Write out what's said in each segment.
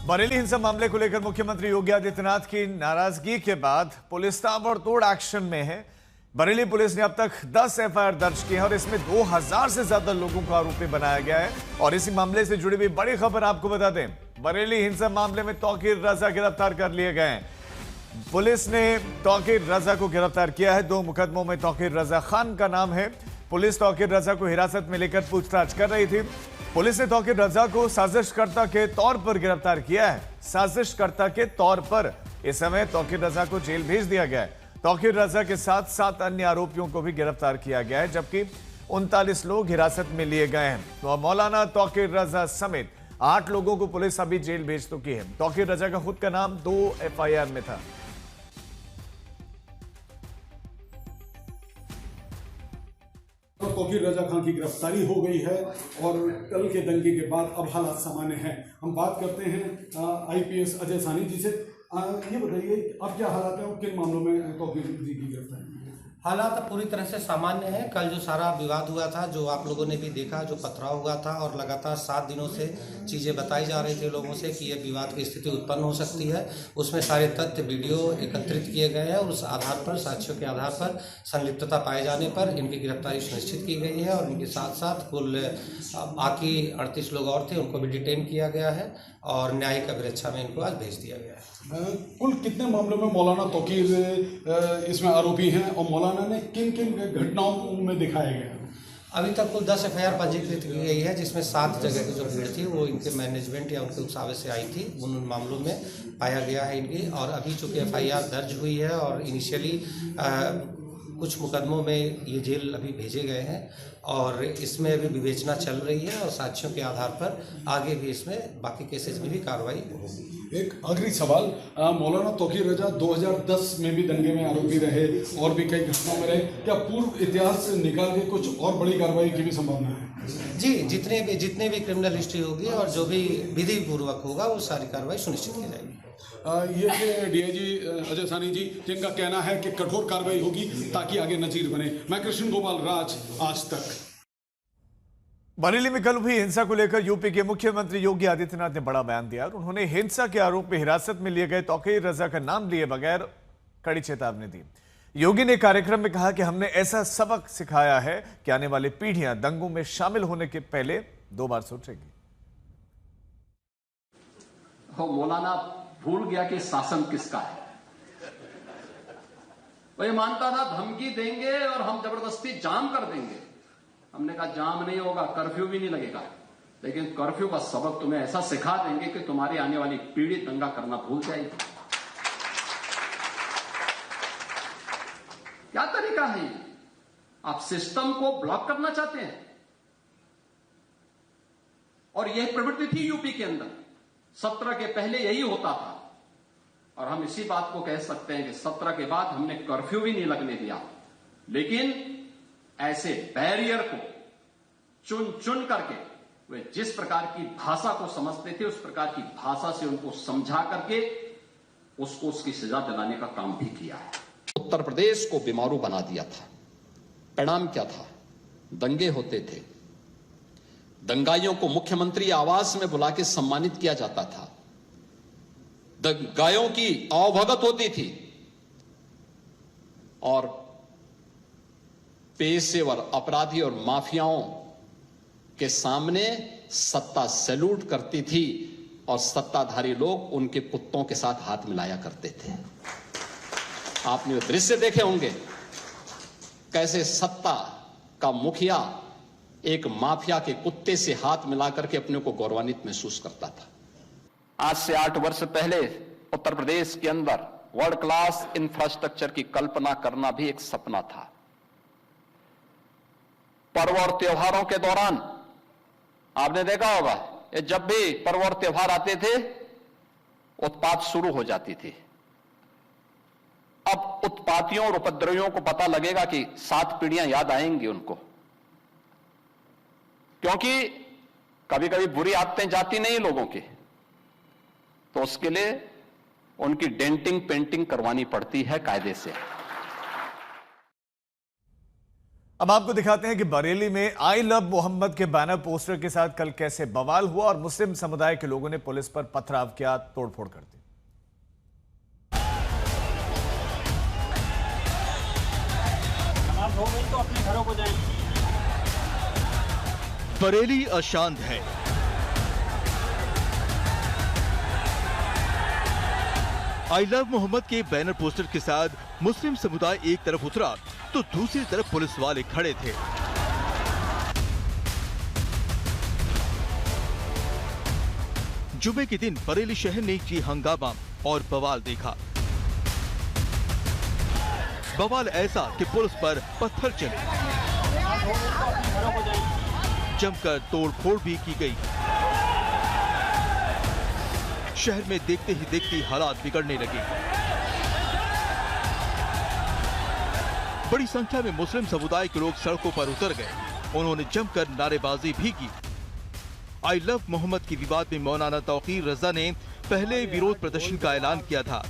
बरेली हिंसा मामले को लेकर मुख्यमंत्री योगी आदित्यनाथ की नाराजगी के बाद पुलिस ताबड़तोड़ एक्शन में है। बरेली पुलिस ने अब तक 10 एफआईआर दर्ज की है और इसमें 2000 से ज्यादा लोगों को आरोपी बनाया गया है। और इसी मामले से जुड़ी हुई बड़ी खबर आपको बता दें, बरेली हिंसा मामले में तौकीर रजा गिरफ्तार कर लिए गए हैं। पुलिस ने तौकीर रजा को गिरफ्तार किया है। 2 मुकदमों में तौकीर रजा खान का नाम है। पुलिस तौकीर रजा को हिरासत में लेकर पूछताछ कर रही थी। पुलिस ने तौकीर रजा को साजिशकर्ता के तौर पर गिरफ्तार किया है। साजिशकर्ता के तौर पर इस समय तौकीर रजा को जेल भेज दिया गया है। तौकीर रजा के साथ 7 अन्य आरोपियों को भी गिरफ्तार किया गया है, जबकि 39 लोग हिरासत में लिए गए हैं। तो मौलाना तौकीर रजा समेत 8 लोगों को पुलिस अभी जेल भेज चुकी है। तौकीर रजा का खुद का नाम 2 एफआईआर में था। तौकीर रजा खान की गिरफ्तारी हो गई है और कल के दंगे के बाद अब हालात सामान्य हैं। हम बात करते हैं आईपीएस अजय सानी जी से। ये बताइए अब क्या हालात हैं और किन मामलों में तौकीर जी की गिरफ्तारी? हालात पूरी तरह से सामान्य है। कल जो सारा विवाद हुआ था, जो आप लोगों ने भी देखा, जो पथराव हुआ था और लगातार 7 दिनों से चीज़ें बताई जा रही थी लोगों से कि ये विवाद की स्थिति उत्पन्न हो सकती है, उसमें सारे तथ्य वीडियो एकत्रित किए गए हैं और उस आधार पर, साक्ष्यों के आधार पर संलिप्तता पाए जाने पर इनकी गिरफ्तारी सुनिश्चित की गई है। और इनके साथ साथ कुल बाकी 38 लोग और थे, उनको भी डिटेन किया गया है और न्यायिक अभिरक्षा में इनको आज भेज दिया गया है। कुल कितने मामलों में मौलाना तौकीर इसमें आरोपी हैं और मौलाना ने किन किन घटनाओं में दिखाया गया? अभी तक कुल 10 एफआईआर पंजीकृत की गई है, जिसमें 7 जगह की जो भीड़ थी वो इनके मैनेजमेंट या उनके उकसावे से आई थी। उन मामलों में पाया गया है इनकी। और अभी चूंकि एफआईआर दर्ज हुई है और इनिशियली कुछ मुकदमों में ये जेल अभी भेजे गए हैं और इसमें अभी विवेचना चल रही है और साक्ष्यों के आधार पर आगे भी इसमें बाकी केसेज में भी कार्रवाई होगी। एक आखिरी सवाल, मौलाना तौकीर रजा 2010 में भी दंगे में आरोपी रहे और भी कई घटनाओं में रहे। क्या पूर्व इतिहास से निकाल के कुछ और बड़ी कार्रवाई की भी संभावना है? जी, जितने भी क्रिमिनल हिस्ट्री होगी और जो भी विधि पूर्वक होगा वो सारी कार्रवाई सुनिश्चित की जाएगी। ये डीआईजी अजय सानी जी, जिनका कहना है कि कठोर कार्रवाई होगी ताकि आगे नजीर बने। मैं कृष्ण गोपाल राज, आज तक। बरेली में कल हुई हिंसा को लेकर यूपी के मुख्यमंत्री योगी आदित्यनाथ ने बड़ा बयान दिया और उन्होंने हिंसा के आरोप में हिरासत में लिए गए तौकीर रजा का नाम लिए बगैर कड़ी चेतावनी दी। योगी ने कार्यक्रम में कहा कि हमने ऐसा सबक सिखाया है कि आने वाली पीढ़ियां दंगों में शामिल होने के पहले 2 बार सोचेंगी। मौलाना भूल गया कि शासन किसका है। वह मानता था धमकी देंगे और हम जबरदस्ती जाम कर देंगे। हमने कहा जाम नहीं होगा, कर्फ्यू भी नहीं लगेगा, लेकिन कर्फ्यू का सबक तुम्हें ऐसा सिखा देंगे कि तुम्हारी आने वाली पीढ़ी दंगा करना भूल जाएगी। क्या तरीका है ये? आप सिस्टम को ब्लॉक करना चाहते हैं और यह प्रवृत्ति थी यूपी के अंदर। 17 के पहले यही होता था और हम इसी बात को कह सकते हैं कि 17 के बाद हमने कर्फ्यू भी नहीं लगने दिया, लेकिन ऐसे बैरियर को चुन चुन करके वे जिस प्रकार की भाषा को समझते थे उस प्रकार की भाषा से उनको समझा करके उसको उसकी सजा दिलाने का काम भी किया है। उत्तर प्रदेश को बीमारू बना दिया था। परिणाम क्या था? दंगे होते थे, दंगाइयों को मुख्यमंत्री आवास में बुला के सम्मानित किया जाता था, दंगाइयों की आवभगत होती थी और पेशेवर अपराधी और माफियाओं के सामने सत्ता सैल्यूट करती थी और सत्ताधारी लोग उनके कुत्तों के साथ हाथ मिलाया करते थे। आपने वो दृश्य देखे होंगे, कैसे सत्ता का मुखिया एक माफिया के कुत्ते से हाथ मिलाकर के अपने को गौरवान्वित महसूस करता था। आज से 8 वर्ष पहले उत्तर प्रदेश के अंदर वर्ल्ड क्लास इंफ्रास्ट्रक्चर की कल्पना करना भी एक सपना था। पर्व और त्योहारों के दौरान आपने देखा होगा, जब भी पर्व और त्योहार आते थे उत्पात शुरू हो जाती थी। अब उत्पातियों और उपद्रवियों को पता लगेगा कि 7 पीढ़ियां याद आएंगी उनको, क्योंकि कभी कभी बुरी आदतें जाती नहीं लोगों की, तो उसके लिए उनकी डेंटिंग पेंटिंग करवानी पड़ती है कायदे से। अब आपको दिखाते हैं कि बरेली में आई लव मोहम्मद के बैनर पोस्टर के साथ कल कैसे बवाल हुआ और मुस्लिम समुदाय के लोगों ने पुलिस पर पथराव किया, तोड़फोड़ कर दी। नमाज हो गई तो अपने घरों को जाएं। बरेली अशांत है। आई लव मोहम्मद के बैनर पोस्टर के साथ मुस्लिम समुदाय एक तरफ उतरा तो दूसरी तरफ पुलिस वाले खड़े थे। जुमे के दिन बरेली शहर ने ये हंगामा और बवाल देखा। बवाल ऐसा कि पुलिस पर पत्थर चले, जमकर तोड़फोड़ भी की गई। शहर में देखते ही देखते हालात बिगड़ने लगे। बड़ी संख्या में मुस्लिम समुदाय के लोग सड़कों पर उतर गए। उन्होंने जमकर नारेबाजी भी की। आई लव मोहम्मद की विवाद में मौलाना तौकीर रजा ने पहले विरोध प्रदर्शन का ऐलान किया था,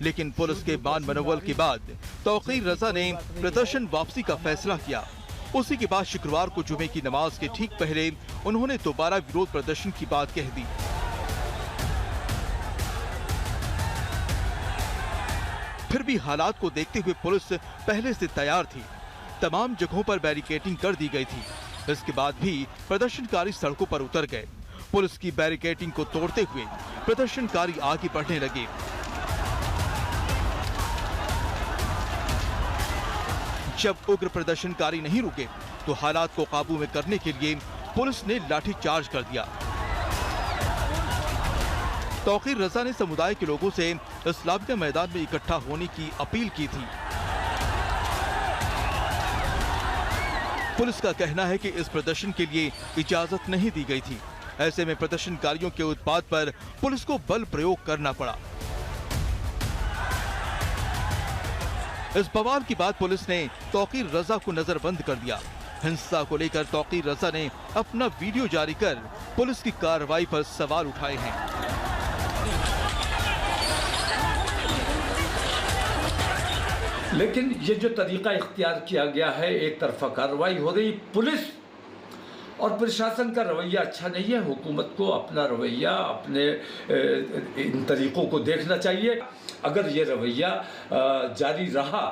लेकिन पुलिस के मान मनोवल के बाद तौकीर रजा ने प्रदर्शन वापसी का फैसला किया। उसी के बाद शुक्रवार को जुमे की नमाज के ठीक पहले उन्होंने दोबारा विरोध प्रदर्शन की बात कह दी। फिर भी हालात को देखते हुए पुलिस पहले से तैयार थी। तमाम जगहों पर बैरिकेडिंग कर दी गई थी। इसके बाद भी प्रदर्शनकारी सड़कों पर उतर गए। पुलिस की बैरिकेडिंग को तोड़ते हुए प्रदर्शनकारी आगे बढ़ने लगे। जब उग्र प्रदर्शनकारी नहीं रुके तो हालात को काबू में करने के लिए पुलिस ने लाठीचार्ज कर दिया। तौकीर रजा ने समुदाय के लोगों से इस्लामिया मैदान में इकट्ठा होने की अपील की थी। पुलिस का कहना है कि इस प्रदर्शन के लिए इजाजत नहीं दी गई थी। ऐसे में प्रदर्शनकारियों के उत्पात पर पुलिस को बल प्रयोग करना पड़ा। इस बवाल के बाद पुलिस ने तौकीर रजा को नजरबंद कर दिया। हिंसा को लेकर तौकीर रजा ने अपना वीडियो जारी कर पुलिस की कार्रवाई पर सवाल उठाए हैं। लेकिन ये जो तरीका इख्तियार किया गया है, एक तरफा कार्रवाई हो रही, पुलिस और प्रशासन का रवैया अच्छा नहीं है। हुकूमत को अपना रवैया, अपने इन तरीकों को देखना चाहिए। अगर ये रवैया जारी रहा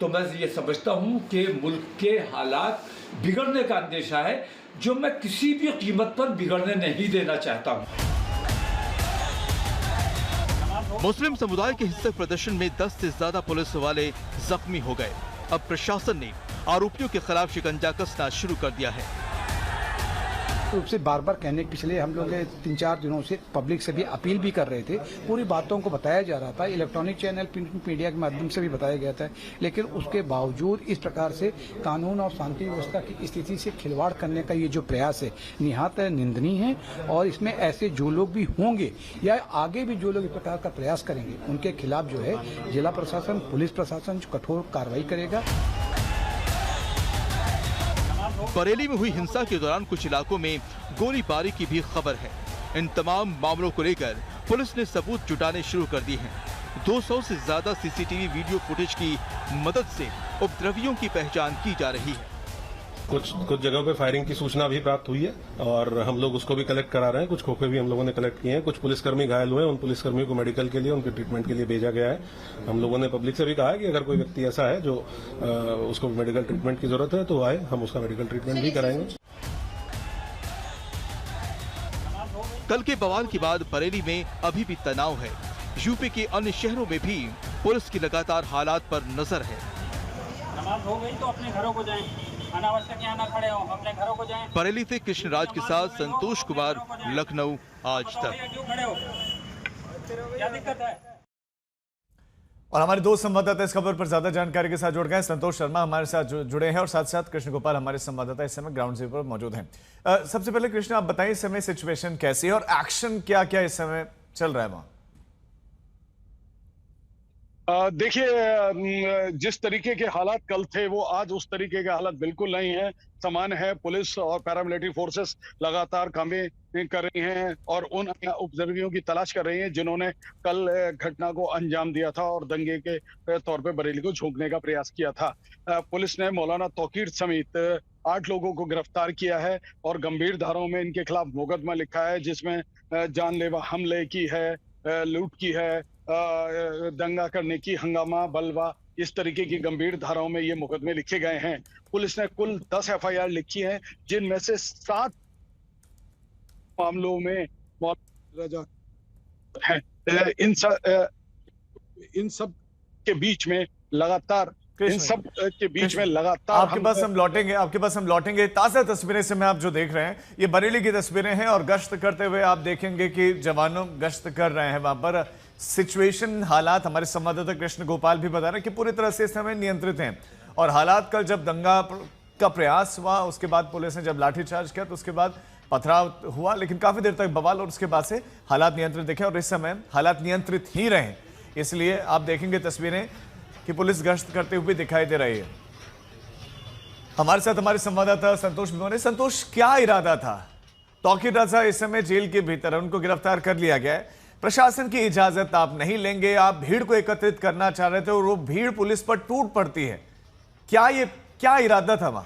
तो मैं ये समझता हूँ कि मुल्क के हालात बिगड़ने का अंदेशा है, जो मैं किसी भी कीमत पर बिगड़ने नहीं देना चाहता हूँ। मुस्लिम समुदाय के हिंसक प्रदर्शन में 10 से ज्यादा पुलिस वाले जख्मी हो गए। अब प्रशासन ने आरोपियों के खिलाफ शिकंजा कसना शुरू कर दिया है। रूप से बार बार कहने के पिछले हम लोग 3-4 दिनों से पब्लिक से भी अपील भी कर रहे थे। पूरी बातों को बताया जा रहा था, इलेक्ट्रॉनिक चैनल, प्रिंट मीडिया के माध्यम से भी बताया गया था। लेकिन उसके बावजूद इस प्रकार से कानून और शांति व्यवस्था की स्थिति से खिलवाड़ करने का ये जो प्रयास है निहायत निंदनीय है। और इसमें ऐसे जो लोग भी होंगे या आगे भी जो लोग इस प्रकार का प्रयास करेंगे, उनके खिलाफ जो है जिला प्रशासन, पुलिस प्रशासन कठोर कार्रवाई करेगा। बरेली में हुई हिंसा के दौरान कुछ इलाकों में गोलीबारी की भी खबर है। इन तमाम मामलों को लेकर पुलिस ने सबूत जुटाने शुरू कर दिए हैं। 200 से ज्यादा सीसीटीवी वीडियो फुटेज की मदद से उपद्रवियों की पहचान की जा रही है। कुछ जगहों पे फायरिंग की सूचना भी प्राप्त हुई है और हम लोग उसको भी कलेक्ट करा रहे हैं। कुछ खोखे भी हम लोगों ने कलेक्ट किए हैं। कुछ पुलिसकर्मी घायल हुए हैं, उन पुलिसकर्मियों को मेडिकल के लिए, उनके ट्रीटमेंट के लिए भेजा गया है। हम लोगों ने पब्लिक से भी कहा है कि अगर कोई व्यक्ति ऐसा है जो उसको मेडिकल ट्रीटमेंट की जरूरत है तो आए, हम उसका मेडिकल ट्रीटमेंट भी कराएंगे। कल के बवाल के बाद बरेली में अभी भी तनाव है। यूपी के अन्य शहरों में भी पुलिस की लगातार हालात पर नजर है। नमाज हो गई तो अपने घरों को जाएं। अनावश्यक यहाँ ना खड़े हो, अपने घरों को जाएं। बरेली से कृष्णराज के साथ संतोष कुमार, लखनऊ, आज तक। क्यों खड़े हो? क्या दिक्कत है? और हमारे दो संवाददाता इस खबर पर ज्यादा जानकारी के साथ जुड़ गए। संतोष शर्मा हमारे साथ जुड़े हैं और साथ साथ कृष्ण गोपाल हमारे संवाददाता इस समय ग्राउंड जीरो पर मौजूद हैं। सबसे पहले कृष्ण, आप बताइए इस समय सिचुएशन कैसी है और एक्शन क्या क्या इस समय चल रहा है वहां? देखिए, जिस तरीके के हालात कल थे वो आज उस तरीके के हालात बिल्कुल नहीं है। सामान्य है, पुलिस और पैरामिलिट्री फोर्सेस लगातार कामें कर रही हैं और उन उपद्रवियों की तलाश कर रही हैं जिन्होंने कल घटना को अंजाम दिया था और दंगे के तौर पे बरेली को झोंकने का प्रयास किया था। पुलिस ने मौलाना तौकीर समेत 8 लोगों को गिरफ्तार किया है और गंभीर धाराओं में इनके खिलाफ मुकदमा लिखा है, जिसमें जानलेवा हमले की है, लूट की है, दंगा करने की, हंगामा, बलवा, इस तरीके की गंभीर धाराओं में ये मुकदमे लिखे गए हैं। पुलिस ने कुल 10 एफआईआर लिखी हैं, जिनमें से 7 मामलों में है। इन सब के बीच में लगातार आपके पास हम लौटेंगे ताजा तस्वीरें से में आप जो देख रहे हैं ये बरेली की तस्वीरें हैं और गश्त करते हुए आप देखेंगे कि जवानों गश्त कर रहे हैं वहां पर। सिचुएशन, हालात हमारे संवाददाता कृष्ण गोपाल भी बता रहे हैं कि पूरी तरह से इस समय नियंत्रित हैं और हालात कल जब दंगा का प्रयास हुआ उसके बाद पुलिस ने जब लाठीचार्ज किया तो उसके बाद पथराव हुआ, लेकिन काफी देर तक बवाल और उसके बाद से हालात नियंत्रित दिखे और इस समय हालात नियंत्रित ही रहे। इसलिए आप देखेंगे तस्वीरें कि पुलिस गश्त करते हुए दिखाई दे रही है। हमारे साथ हमारे संवाददाता संतोष भिगोने। संतोष, क्या इरादा था? तौकीर रजा इस समय जेल के भीतर है, उनको गिरफ्तार कर लिया गया है। प्रशासन की इजाजत आप नहीं लेंगे, आप भीड़ को एकत्रित करना चाह रहे थे और वो भीड़ पुलिस पर टूट पड़ती है। क्या इरादा था वहां?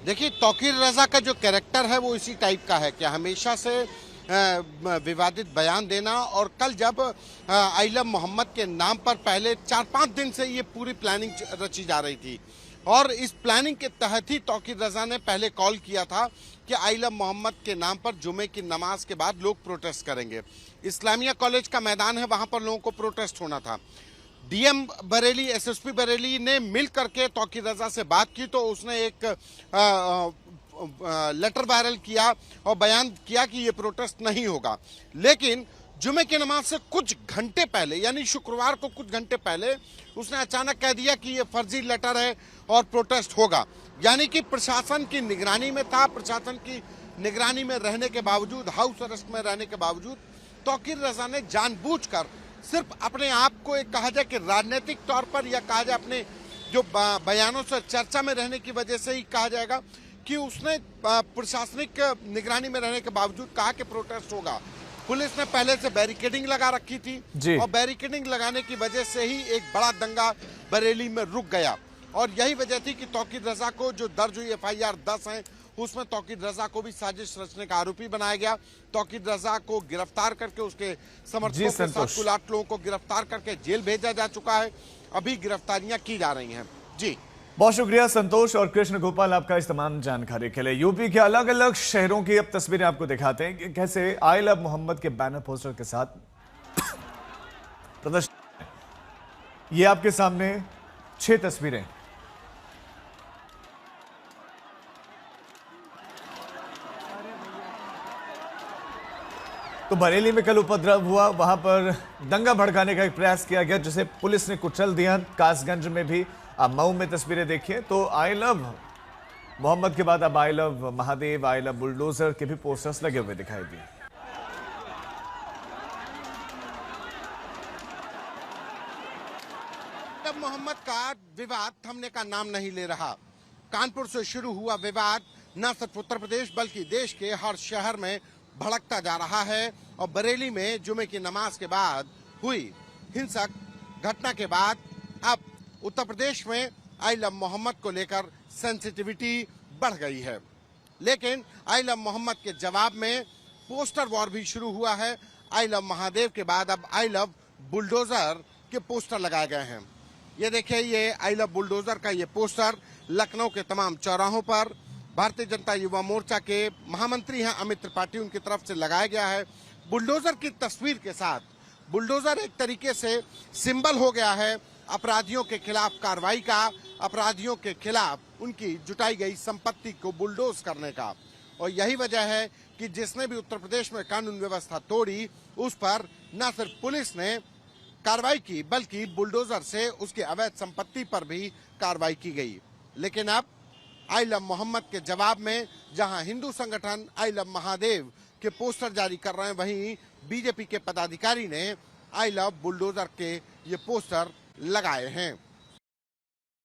देखिए, तौकीर रजा का जो कैरेक्टर है वो इसी टाइप का है कि हमेशा से विवादित बयान देना, और कल जब आइलम मोहम्मद के नाम पर पहले 4-5 दिन से ये पूरी प्लानिंग रची जा रही थी और इस प्लानिंग के तहत ही तौकीर रजा ने पहले कॉल किया था कि आइलम मोहम्मद के नाम पर जुमे की नमाज के बाद लोग प्रोटेस्ट करेंगे। इस्लामिया कॉलेज का मैदान है, वहां पर लोगों को प्रोटेस्ट होना था। डीएम बरेली, एसएसपी बरेली ने मिल करके तौकीर रजा से बात की तो उसने एक लेटर वायरल किया और बयान किया कि ये प्रोटेस्ट नहीं होगा। लेकिन जुमे की नमाज से कुछ घंटे पहले, यानी शुक्रवार को कुछ घंटे पहले, उसने अचानक कह दिया कि ये फर्जी लेटर है और प्रोटेस्ट होगा। यानी कि प्रशासन की निगरानी में था, प्रशासन की निगरानी में रहने के बावजूद, हाउस अरेस्ट में रहने के बावजूद तौकीर रजा ने जानबूझकर सिर्फ अपने आप को एक कहा जाए कि राजनीतिक तौर पर या कहा जाए अपने जो बयानों से चर्चा में रहने की वजह से ही कहा जाएगा कि उसने प्रशासनिक निगरानी में रहने के बावजूद कहा कि प्रोटेस्ट होगा। पुलिस ने पहले से बैरिकेडिंग लगा रखी थी और बैरिकेडिंग लगाने की वजह से ही एक बड़ा दंगा बरेली में रुक गया और यही वजह थी कि तौकीर रजा को जो दर्ज हुई एफआईआर 10 हैं उसमें तौकीर रजा को भी साजिश रचने का आरोपी बनाया गया। तौकीर रजा को गिरफ्तार करके उसके समर्थकों के साथ कुल 8 लोगों को गिरफ्तार करके जेल भेजा जा चुका है। अभी गिरफ्तारियां की जा रही हैं। जी, बहुत शुक्रिया संतोष और कृष्ण गोपाल आपका इस तमाम जानकारी के लिए। यूपी के अलग अलग शहरों की अब तस्वीरें आपको दिखाते हैं कि कैसे आई लव मोहम्मद के बैनर पोस्टर के साथ प्रदर्शन। ये आपके सामने 6 तस्वीरें। तो बरेली में कल उपद्रव हुआ, वहां पर दंगा भड़काने का एक प्रयास किया गया जिसे पुलिस ने कुचल दिया। कासगंज में भी, आप मऊ में तस्वीरें देखिए तो आई लव मोहम्मद के बाद अब I love Mahadev, I love bulldozer के भी पोस्टर्स लगे हुए दिखाई दिए। तब मोहम्मद का विवाद थमने का नाम नहीं ले रहा। कानपुर से शुरू हुआ विवाद न सिर्फ उत्तर प्रदेश बल्कि देश के हर शहर में भड़कता जा रहा है और बरेली में जुमे की नमाज के बाद हुई हिंसक घटना के बाद अब उत्तर प्रदेश में आई लव मोहम्मद को लेकर सेंसिटिविटी बढ़ गई है। लेकिन आई लव मोहम्मद के जवाब में पोस्टर वॉर भी शुरू हुआ है। आई लव महादेव के बाद अब आई लव बुलडोजर के पोस्टर लगाए गए हैं। ये देखिए, ये आई लव बुलडोजर का ये पोस्टर लखनऊ के तमाम चौराहों पर भारतीय जनता युवा मोर्चा के महामंत्री हैं अमित त्रिपाठी, उनकी तरफ से लगाया गया है। बुलडोजर की तस्वीर के साथ बुलडोजर एक तरीके से सिंबल हो गया है अपराधियों के खिलाफ कार्रवाई का, अपराधियों के खिलाफ उनकी जुटाई गई संपत्ति को बुलडोज करने का। और यही वजह है कि जिसने भी उत्तर प्रदेश में कानून व्यवस्था तोड़ी उस पर न सिर्फ पुलिस ने कार्रवाई की बल्कि बुलडोजर से उसकी अवैध संपत्ति पर भी कार्रवाई की गई। लेकिन अब आई लव मोहम्मद के जवाब में जहां हिंदू संगठन आई लव महादेव के पोस्टर जारी कर रहे हैं, वहीं बीजेपी के पदाधिकारी ने आई लव बुलडोजर के ये पोस्टर लगाए हैं।